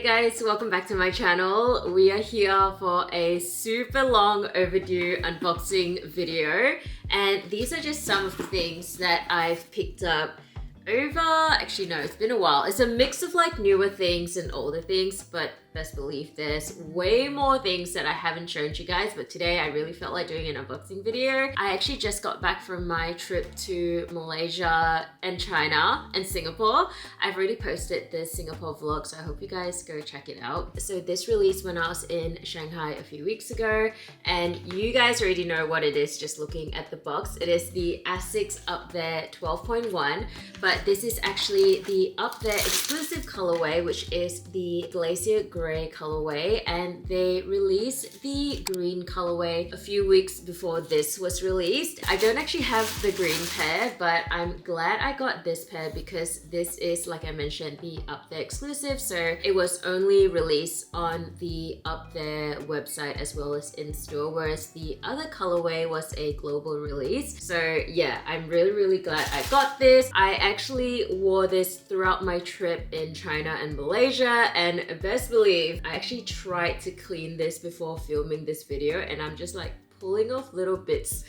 guys, welcome back to my channel. We are here for a super long overdue unboxing video, and these are just some of the things that I've picked up over, actually no, it's been a while. It's a mix of like newer things and older things, but best believe there's way more things that I haven't shown you guys, but today I really felt like doing an unboxing video. I actually just got back from my trip to Malaysia and China and Singapore. I've already posted this Singapore vlog, so I hope you guys go check it out. So this released when I was in Shanghai a few weeks ago, and you guys already know what it is just looking at the box. It is the Asics Up There 12.1, but this is actually the Up There exclusive colorway, which is the Glacier Gray colorway, and they released the green colorway a few weeks before this was released. I don't actually have the green pair, but I'm glad I got this pair because this is, like I mentioned, the Up There exclusive, so it was only released on the Up There website as well as in store, whereas the other colorway was a global release. So yeah, I'm really glad I got this. I actually wore this throughout my trip in China and Malaysia, and best believe I actually tried to clean this before filming this video, and I'm just like pulling off little bits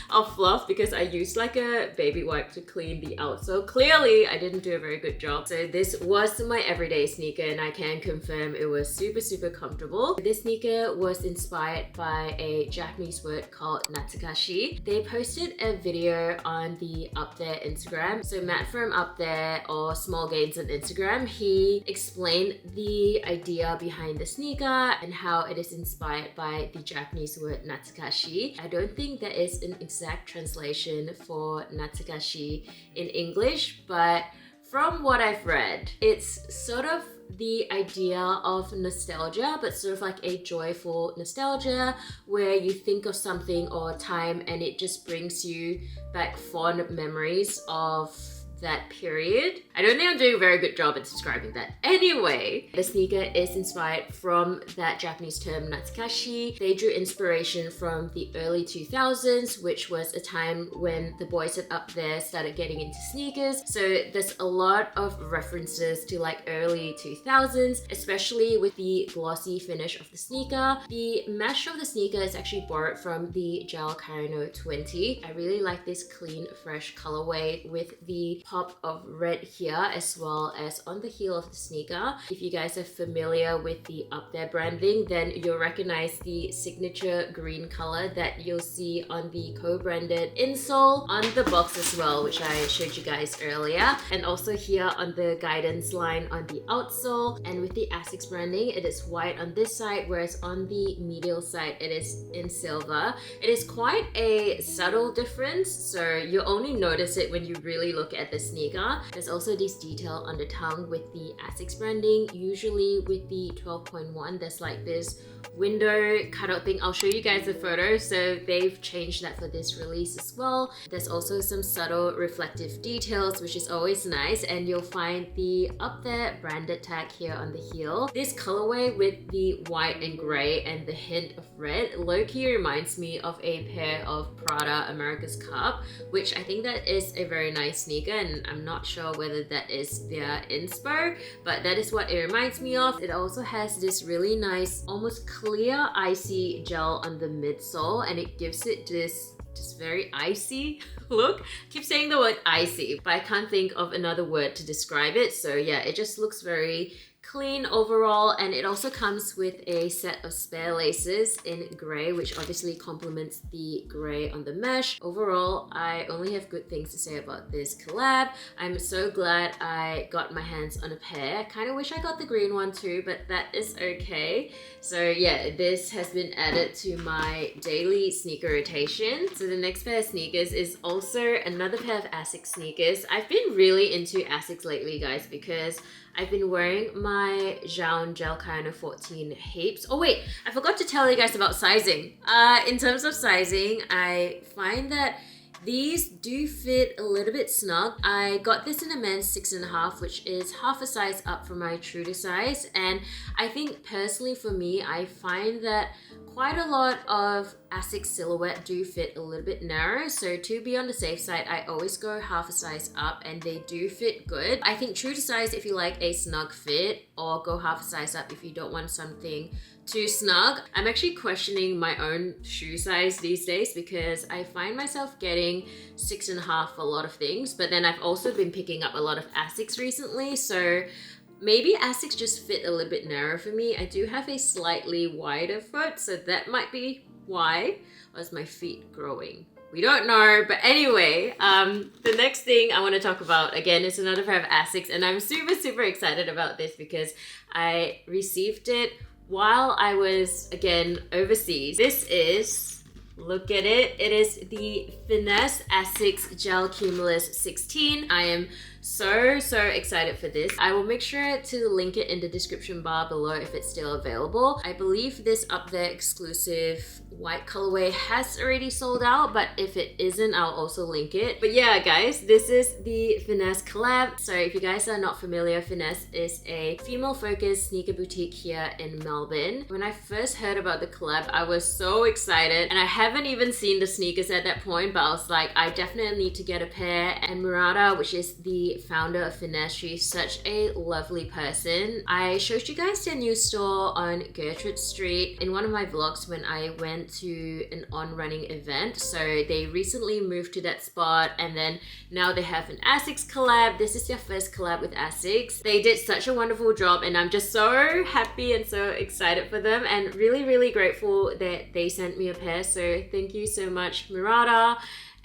of fluff because I used like a baby wipe to clean the outsole. Clearly I didn't do a very good job. So this was my everyday sneaker, and I can confirm it was super comfortable. This sneaker was inspired by a Japanese word called natsukashi. They posted a video on the Up There Instagram. So Matt from Up There, or Small Gains on Instagram, he explained the idea behind the sneaker and how it is inspired by the Japanese word natsukashi. I don't think there is an exact translation for natsukashi in English, but from what I've read, it's sort of the idea of nostalgia, but sort of like a joyful nostalgia where you think of something or a time and it just brings you back fond memories of that period. I don't think I'm doing a very good job at describing that. Anyway, the sneaker is inspired from that Japanese term natsukashi. They drew inspiration from the early 2000s, which was a time when the boys at Up There started getting into sneakers. So there's a lot of references to like early 2000s, especially with the glossy finish of the sneaker. The mesh of the sneaker is actually borrowed from the gel Kayano 20. I really like this clean, fresh colorway with the pop of red here as well as on the heel of the sneaker. If you guys are familiar with the Up There branding, then you'll recognize the signature green color that you'll see on the co-branded insole on the box as well, which I showed you guys earlier, and also here on the guidance line on the outsole. And with the Asics branding, it is white on this side, whereas on the medial side it is in silver. It is quite a subtle difference, so you'll only notice it when you really look at the sneaker. There's also this detail on the tongue with the Asics branding. Usually with the 12.1 there's like this window cutout thing. I'll show you guys the photo, so they've changed that for this release as well. There's also some subtle reflective details, which is always nice, and you'll find the Up There branded tag here on the heel. This colorway with the white and gray and the hint of red low-key reminds me of a pair of Prada America's Cup, which I think that is a very nice sneaker, and I'm not sure whether that is their inspo, but that is what it reminds me of. It also has this really nice, almost clear icy gel on the midsole, and it gives it this just very icy look. I keep saying the word icy, but I can't think of another word to describe it. So yeah, it just looks very clean overall, and it also comes with a set of spare laces in grey, which obviously complements the grey on the mesh. Overall, I only have good things to say about this collab. I'm so glad I got my hands on a pair. I kind of wish I got the green one too, but that is okay. So yeah, this has been added to my daily sneaker rotation. So the next pair of sneakers is also another pair of Asics sneakers. I've been really into Asics lately, guys, because I've been wearing my Jaun Gel Kayano 14 heaps. Oh wait, I forgot to tell you guys about sizing. In terms of sizing, I find that these do fit a little bit snug. I got this in a men's 6.5, which is half a size up from my true to size. And I think personally for me, I find that quite a lot of Asics silhouette do fit a little bit narrow, so to be on the safe side, I always go half a size up and they do fit good. I think true to size if you like a snug fit, or go half a size up if you don't want something too snug. I'm actually questioning my own shoe size these days because I find myself getting 6.5 for a lot of things, but then I've also been picking up a lot of Asics recently, so maybe Asics just fit a little bit narrow for me. I do have a slightly wider foot, so that might be why. Or is my feet growing? We don't know, but anyway, the next thing I want to talk about again is another pair of Asics, and I'm super excited about this because I received it while I was again overseas. This is, look at it, it is the Finesse Asics Gel Cumulus 16. I am so excited for this. I will make sure to link it in the description bar below if it's still available. I believe this Up There exclusive white colorway has already sold out, but if it isn't, I'll also link it. But yeah, guys, this is the Finesse collab. So if you guys are not familiar, Finesse is a female-focused sneaker boutique here in Melbourne. When I first heard about the collab, I was so excited, and I haven't even seen the sneakers at that point, but I was like, I definitely need to get a pair. And Murata, which is the founder of Finesse, she's such a lovely person. I showed you guys their new store on Gertrude Street in one of my vlogs when I went to an on-running event. So they recently moved to that spot, and then now they have an Asics collab. This is their first collab with Asics. They did such a wonderful job, and I'm just so happy and so excited for them, and really grateful that they sent me a pair. So thank you so much, Murata.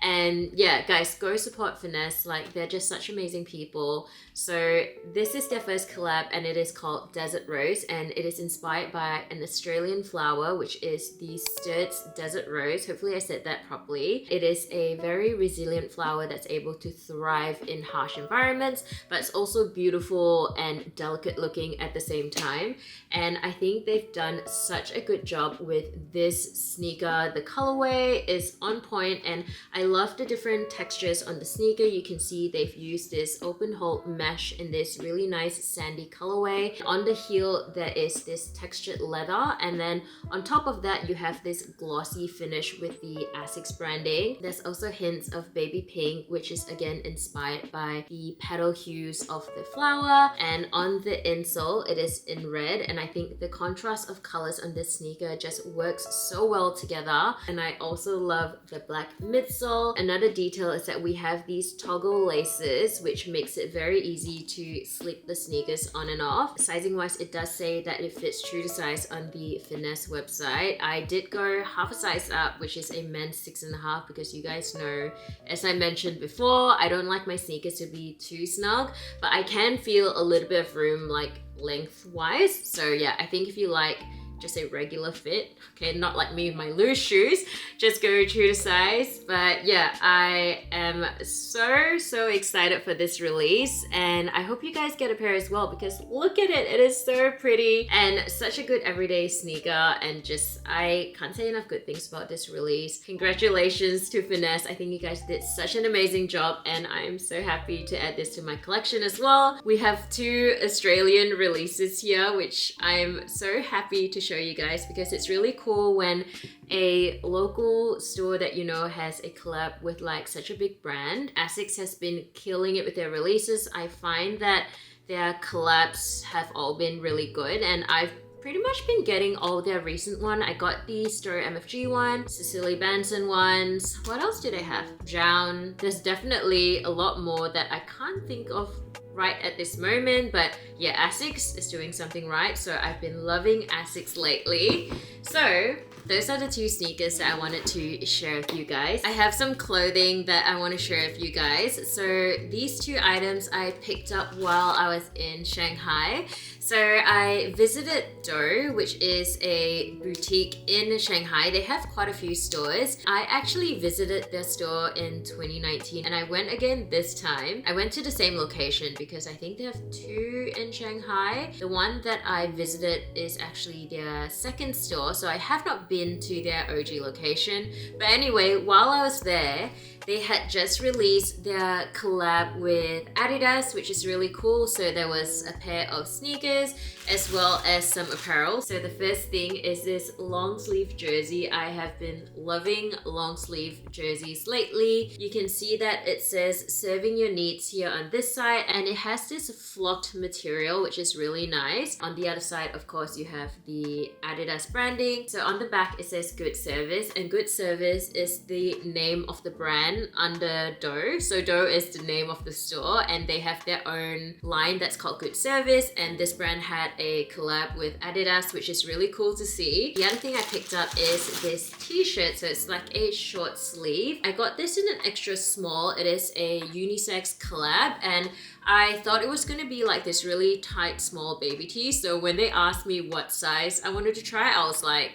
And yeah, guys, go support Finesse. Like, they're just such amazing people. So this is their first collab, and it is called Desert Rose, and it is inspired by an Australian flower, which is the Sturt's Desert Rose. Hopefully I said that properly. It is a very resilient flower that's able to thrive in harsh environments, but it's also beautiful and delicate looking at the same time. And I think they've done such a good job with this sneaker. The colorway is on point, and I love the different textures on the sneaker. You can see they've used this open hole mesh in this really nice sandy colorway. On the heel there is this textured leather, and then on top of that you have this glossy finish with the Asics branding. There's also hints of baby pink, which is again inspired by the petal hues of the flower. And on the insole it is in red, and I think the contrast of colors on this sneaker just works so well together. And I also love the black midsole. Another detail is that we have these toggle laces, which makes it very easy to slip the sneakers on and off. Sizing wise, it does say that it fits true to size on the Finesse website. I did go half a size up, which is a men's 6.5, because you guys know, as I mentioned before, I don't like my sneakers to be too snug, but I can feel a little bit of room like lengthwise. So yeah, I think if you like just a regular fit, okay, not like me with my loose shoes, just go true to size. But yeah, I am so excited for this release, and I hope you guys get a pair as well, because look at it, it is so pretty and such a good everyday sneaker. And just, I can't say enough good things about this release. Congratulations to Finesse. I think you guys did such an amazing job, and I'm so happy to add this to my collection as well. We have 2 Australian releases here, which I'm so happy to show you guys, because it's really cool when a local store that you know has a collab with like such a big brand. Asics has been killing it with their releases. I find that their collabs have all been really good, and I've pretty much been getting all their recent one. I got the Story MFG one, Cecily Benson ones. What else did I have? Jown. There's definitely a lot more that I can't think of right at this moment, but yeah, Asics is doing something right. So I've been loving Asics lately. So those are the 2 sneakers that I wanted to share with you guys. I have some clothing that I want to share with you guys. So these 2 items I picked up while I was in Shanghai. So I visited Do, which is a boutique in Shanghai. They have quite a few stores. I actually visited their store in 2019, and I went again this time. I went to the same location because I think they have 2 in Shanghai. The one that I visited is actually their second store, so I have not been to their OG location. But anyway, while I was there, they had just released their collab with Adidas, which is really cool. So there was a pair of sneakers stickers as well as some apparel. So the first thing is this long sleeve jersey. I have been loving long sleeve jerseys lately. You can see that it says serving your needs here on this side, and it has this flocked material which is really nice. On the other side, of course, you have the Adidas branding. So on the back it says Good Service, and Good Service is the name of the brand under Dough. So Dough is the name of the store, and they have their own line that's called Good Service, and this brand had a collab with Adidas, which is really cool to see. The other thing I picked up is this t-shirt. So it's like a short sleeve. I got this in an extra small. It is a unisex collab, and I thought it was going to be like this really tight small baby tee. So when they asked me what size I wanted to try, I was like,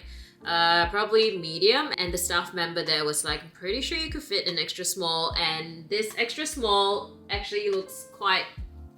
probably medium. And the staff member there was like, I'm pretty sure you could fit an extra small, and this extra small actually looks quite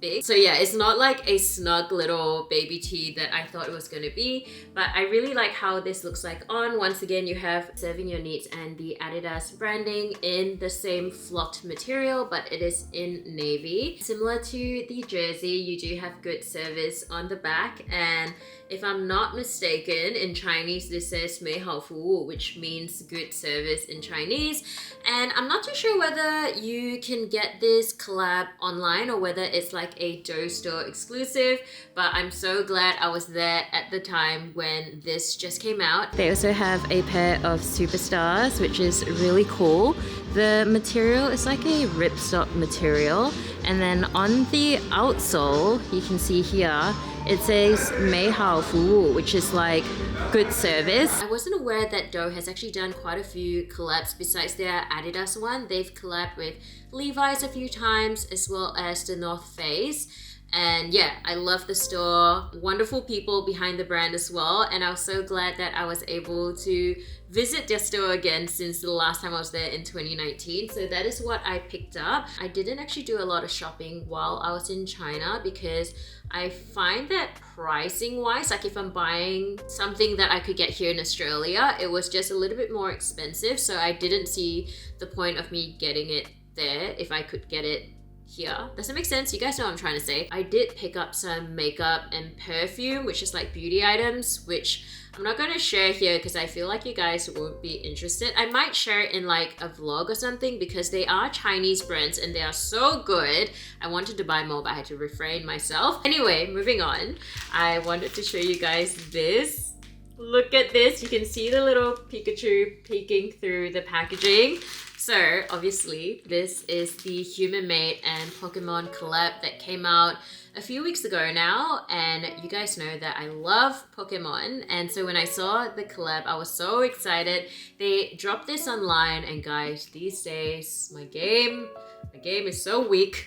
big. So yeah, it's not like a snug little baby tee that I thought it was going to be, but I really like how this looks like on. Once again, you have serving your needs and the Adidas branding in the same flocked material, but it is in navy. Similar to the jersey, you do have Good Service on the back, and if I'm not mistaken, in Chinese this says 美好服务, which means good service in Chinese. And I'm not too sure whether you can get this collab online or whether it's like a Dough store exclusive, but I'm so glad I was there at the time when this just came out. They also have a pair of Superstars, which is really cool. The material is like a ripstop material, and then on the outsole, you can see here, it says 美好服务, which is like good service. I wasn't aware that Dough has actually done quite a few collabs besides their Adidas one. They've collabed with Levi's a few times as well as the North Face. And yeah, I love the store. Wonderful people behind the brand as well. And I was so glad that I was able to visit their store again since the last time I was there in 2019. So that is what I picked up. I didn't actually do a lot of shopping while I was in China because I find that pricing wise, like if I'm buying something that I could get here in Australia, it was just a little bit more expensive. So I didn't see the point of me getting it there if I could get it here. Does that make sense? You guys know what I'm trying to say. I did pick up some makeup and perfume, which is like beauty items, which I'm not going to share here because I feel like you guys won't be interested. I might share it in like a vlog or something because they are Chinese brands and they are so good. I wanted to buy more, but I had to refrain myself. Anyway, moving on. I wanted to show you guys this. Look at this. You can see the little Pikachu peeking through the packaging. So obviously this is the Human Made and Pokemon collab that came out a few weeks ago now, and you guys know that I love Pokemon, and so when I saw the collab I was so excited. They dropped this online, and guys, these days my game is so weak.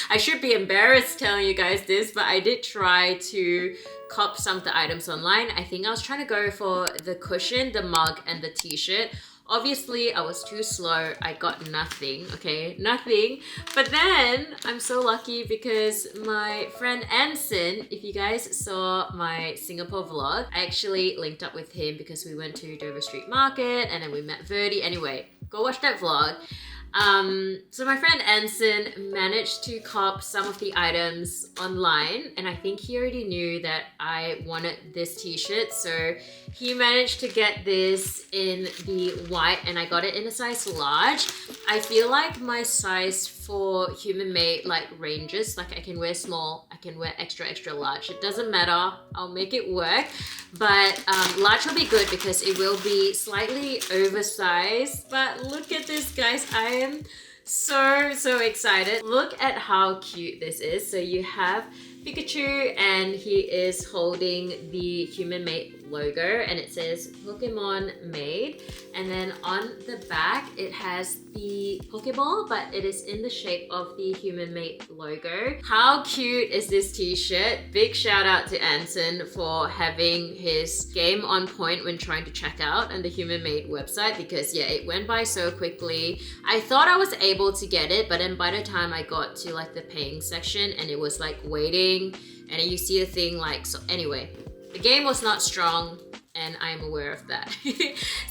I should be embarrassed telling you guys this, but I did try to cop some of the items online. I think I was trying to go for the cushion, the mug, and the t-shirt. Obviously, I was too slow. I got nothing, okay? Nothing. But then, I'm so lucky because my friend Anson, if you guys saw my Singapore vlog, I actually linked up with him because we went to Dover Street Market and then we met Verdy. Anyway, go watch that vlog. So my friend Anson managed to cop some of the items online, and I think he already knew that I wanted this t-shirt, so he managed to get this in the white, and I got it in a size large. I feel like my size for Human Made like ranges, like I can wear small, I can wear extra large. It doesn't matter, I'll make it work. But large will be good because it will be slightly oversized. But look at this, guys. I am so excited. Look at how cute this is. So you have Pikachu and he is holding the Human Made logo and it says Pokemon Made, and then on the back it has the Pokeball, but it is in the shape of the Human Made logo. How cute is this t-shirt? Big shout out to Anson for having his game on point when trying to check out on the Human Made website, because yeah, it went by so quickly. I thought I was able to get it, but then by the time I got to like the paying section and it was like waiting, and then you see the thing like, so anyway, the game was not strong. and I'm aware of that.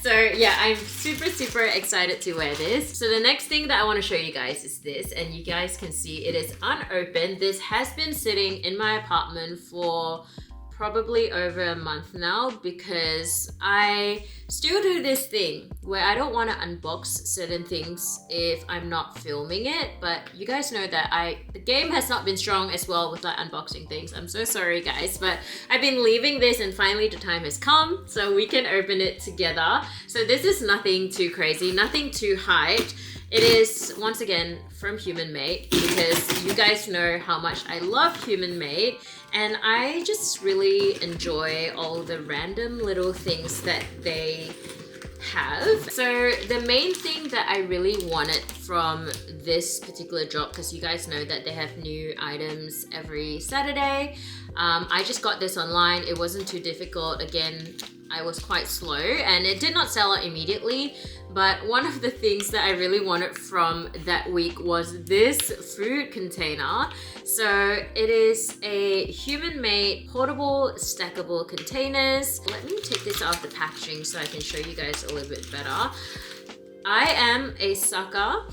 So yeah, I'm super excited to wear this. So the next thing that I want to show you guys is this, and you guys can see it is unopened. This has been sitting in my apartment for probably over a month now because I still do this thing where I don't want to unbox certain things if I'm not filming it, but you guys know that the game has not been strong as well with like unboxing things. I'm so sorry guys, but I've been leaving this and finally the time has come so we can open it together. So this is nothing too crazy, nothing too hyped. It is, once again, from Human Made because you guys know how much I love Human Made, and I just really enjoy all the random little things that they have. So the main thing that I really wanted from this particular drop, because you guys know that they have new items every Saturday. I just got this online. It wasn't too difficult. Again, I was quite slow and it did not sell out immediately. But one of the things that I really wanted from that week was this food container. So it is a Human Made portable stackable containers. Let me take this out of the packaging so I can show you guys a little bit better. I am a sucker.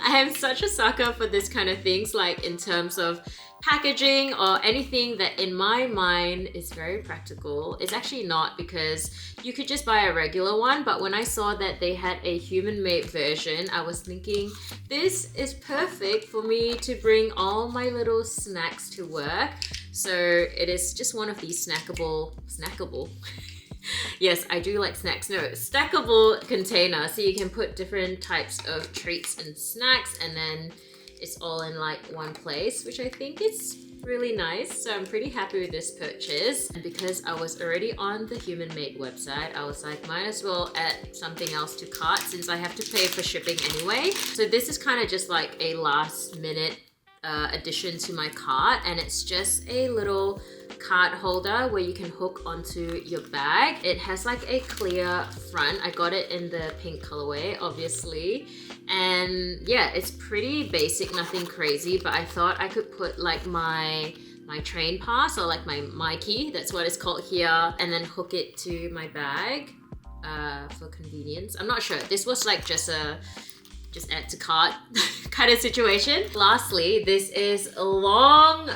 I am such a sucker for this kind of things, like in terms of packaging or anything that in my mind is very practical. It's actually not, because you could just buy a regular one, but when I saw that they had a Human Made version, I was thinking this is perfect for me to bring all my little snacks to work. So it is just one of these snackable yes, I do like snacks. No, stackable container, so you can put different types of treats and snacks, and then it's all in like one place, which I think is really nice. So I'm pretty happy with this purchase. And because I was already on the Human Made website, I was like, might as well add something else to cart since I have to pay for shipping anyway. So this is kind of just like a last minute addition to my cart, and it's just a little card holder where you can hook onto your bag. It has like a clear front. I got it in the pink colorway, obviously. And yeah, it's pretty basic, nothing crazy, but I thought I could put like my train pass, or like my key, that's what it's called here, and then hook it to my bag for convenience. I'm not sure. This was like just add to cart kind of situation. Lastly, this is long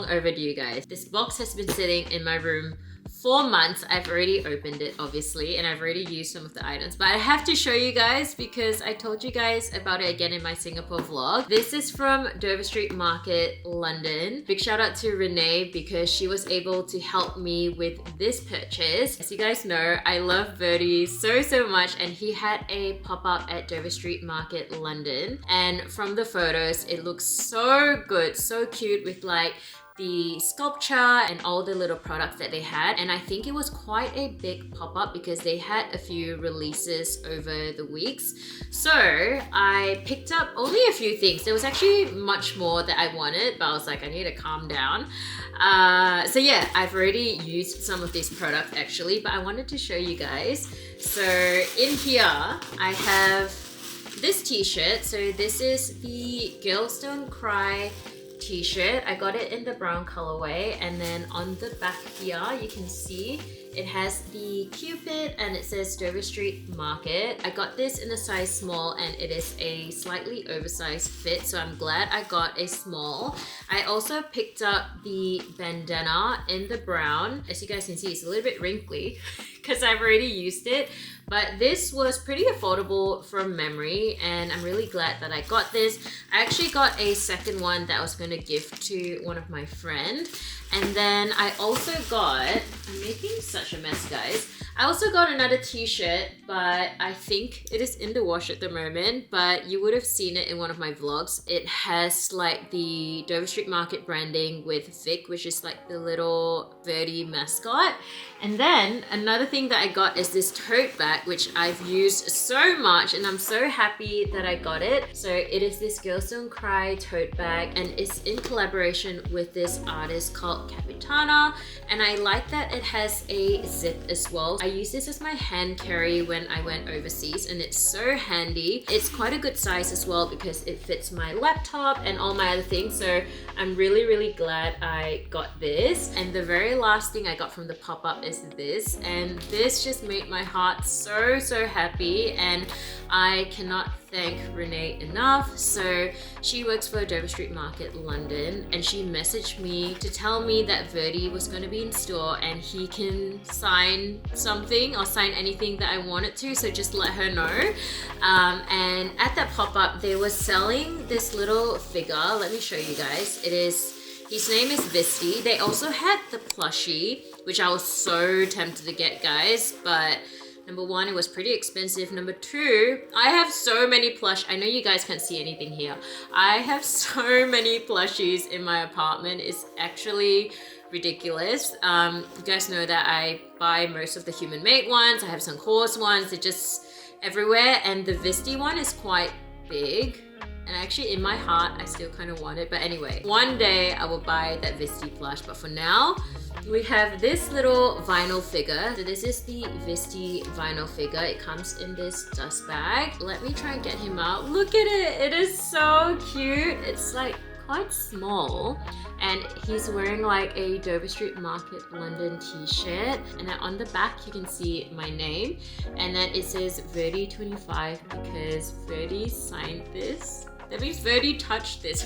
overdue, guys. This box has been sitting in my room 4 months. I've already opened it, obviously, and I've already used some of the items, but I have to show you guys because I told you guys about it again in my Singapore vlog. This is from Dover Street Market, London. Big shout out to Renee because she was able to help me with this purchase. As you guys know, I love Verdy so much, and he had a pop-up at Dover Street Market, London, and from the photos, it looks so good, so cute with like the sculpture and all the little products that they had. And I think it was quite a big pop-up because they had a few releases over the weeks. So I picked up only a few things. There was actually much more that I wanted, but I was like, I need to calm down. So yeah, I've already used some of these products actually, but I wanted to show you guys. So in here, I have this t-shirt. So this is the Girls Don't Cry t-shirt. I got it in the brown colorway, and then on the back here you can see it has the Cupid and it says Dover Street Market. I got this in a size small and it is a slightly oversized fit, so I'm glad I got a small. I also picked up the bandana in the brown. As you guys can see, it's a little bit wrinkly because I've already used it, but this was pretty affordable from memory, and I'm really glad that I got this. I actually got a second one that I was going to gift to one of my friends. And then I also got, I'm making such a mess, guys. I also got another t-shirt, but I think it is in the wash at the moment, but you would have seen it in one of my vlogs. It has like the Dover Street Market branding with Vic, which is like the little Verdy mascot. And then another thing that I got is this tote bag, which I've used so much, and I'm so happy that I got it. So it is this Girls Don't Cry tote bag, and it's in collaboration with this artist called Capitana, and I like that it has a zip as well. I use this as my hand carry when I went overseas, and it's so handy. It's quite a good size as well because it fits my laptop and all my other things, so I'm really glad I got this. And the very last thing I got from the pop-up is this, and this just made my heart so happy, and I cannot thank Renee enough. So she works for Dover Street Market London, and she messaged me to tell me that Verdy was going to be in store and he can sign something or sign anything that I wanted to, so just let her know. And at that pop-up they were selling this little figure. Let me show you guys. His name is Verdy. They also had the plushie, which I was so tempted to get, guys, but number one, it was pretty expensive. Number two, I have so many I know you guys can't see anything here. I have so many plushies in my apartment. It's actually ridiculous. You guys know that I buy most of the human-made ones. I have some horse ones. They're just everywhere. And the Verdy one is quite big. And actually in my heart, I still kind of want it. But anyway, one day I will buy that Verdy plush. But for now, we have this little vinyl figure. So this is the Verdy vinyl figure. It comes in this dust bag. Let me try and get him out. Look at it. It is so cute. It's like quite small. And he's wearing like a Dover Street Market London t-shirt. And then on the back, you can see my name. And then it says Verdy 25 because Verdy signed this. That means Verdy touched this.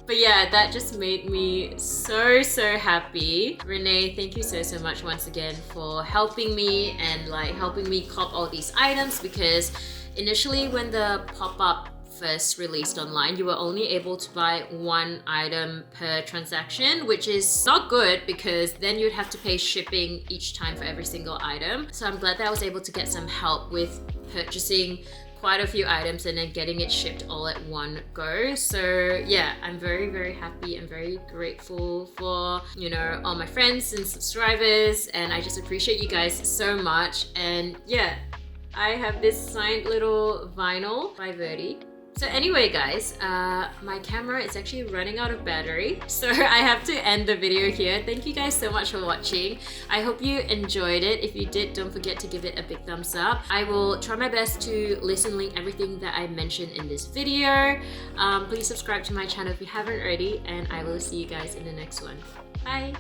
But yeah, that just made me so happy. Renee, thank you so much once again for helping me and like helping me cop all these items, because initially when the pop-up first released online, you were only able to buy one item per transaction, which is not good because then you'd have to pay shipping each time for every single item. So I'm glad that I was able to get some help with purchasing quite a few items and then getting it shipped all at one go. So yeah, I'm very happy and very grateful for, you know, all my friends and subscribers, and I just appreciate you guys so much. And yeah, I have this signed little vinyl by Verdy. So anyway guys, my camera is actually running out of battery, so I have to end the video here. Thank you guys so much for watching. I hope you enjoyed it. If you did, don't forget to give it a big thumbs up. I will try my best to list and link everything that I mentioned in this video. Please subscribe to my channel if you haven't already, and I will see you guys in the next one. Bye!